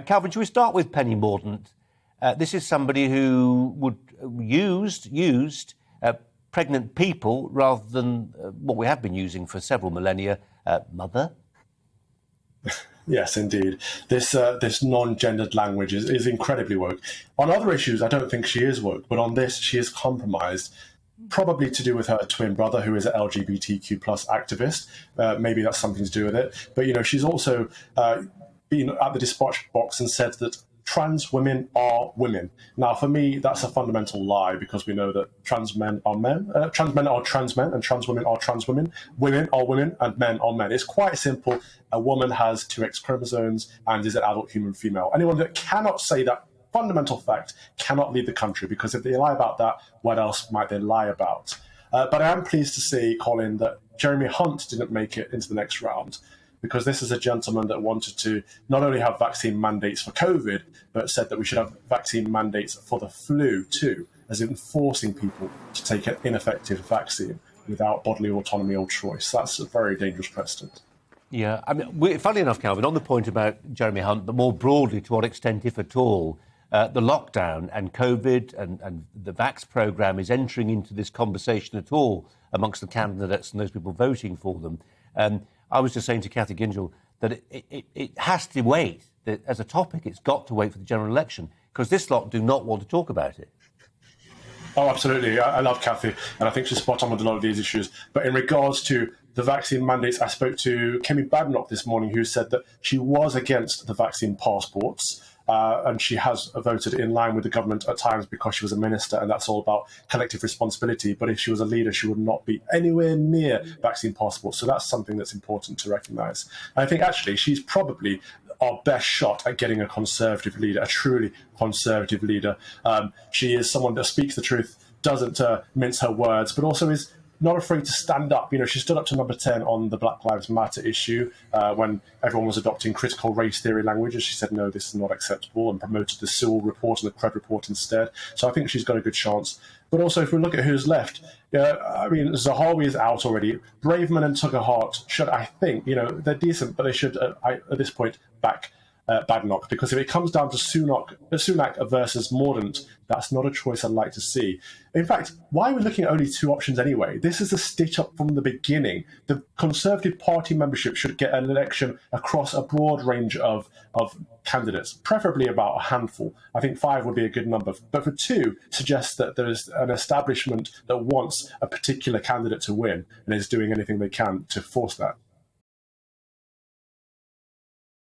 Calvin, should we start with Penny Mordaunt? This is somebody who used pregnant people rather than what we have been using for several millennia, mother. Yes, indeed. This non-gendered language is incredibly woke. On other issues, I don't think she is woke, but on this, she is compromised. Probably to do with her twin brother, who is an LGBTQ plus activist. Maybe that's something to do with it. But, she's also been at the dispatch box and said that trans women are women. Now, for me, that's a fundamental lie, because we know that trans men are men, trans men are trans men, and trans women are trans women. Women are women, and men are men. It's quite simple. A woman has two X chromosomes and is an adult human female. Anyone that cannot say that fundamental fact cannot lead the country, because if they lie about that, what else might they lie about? But I am pleased to see, Colin, that Jeremy Hunt didn't make it into the next round, because this is a gentleman that wanted to not only have vaccine mandates for COVID, but said that we should have vaccine mandates for the flu too, as in forcing people to take an ineffective vaccine without bodily autonomy or choice. That's a very dangerous precedent. Yeah, I mean, funnily enough, Calvin, on the point about Jeremy Hunt, but more broadly, to what extent, if at all, the lockdown and COVID and the Vax programme is entering into this conversation at all amongst the candidates and those people voting for them. I was just saying to Cathy Gingell that it has to wait. That as a topic, it's got to wait for the general election, because this lot do not want to talk about it. Oh, absolutely. I love Cathy, and I think she's spot on with a lot of these issues. But in regards to the vaccine mandates, I spoke to Kemi this morning, who said that she was against the vaccine passports. And she has voted in line with the government at times because she was a minister, and that's all about collective responsibility. But if she was a leader, she would not be anywhere near vaccine passports. So that's something that's important to recognise. And I think actually she's probably our best shot at getting a conservative leader, a truly conservative leader. She is someone that speaks the truth, doesn't mince her words, but also is not afraid to stand up. She stood up to number 10 on the Black Lives Matter issue when everyone was adopting critical race theory language, and she said, no, this is not acceptable, and promoted the Sewell report and the Cred report instead. So I think she's got a good chance. But also, if we look at who's left, Zahawi is out already. Braverman and Tucker Hart should, I think, they're decent, but they should, at this point, back Badenoch, because if it comes down to Sunak versus Mordaunt, that's not a choice I'd like to see. In fact, why are we looking at only two options anyway? This is a stitch up from the beginning. The Conservative Party membership should get an election across a broad range of candidates, preferably about a handful. I think 5 would be a good number. But for 2 suggests that there is an establishment that wants a particular candidate to win and is doing anything they can to force that.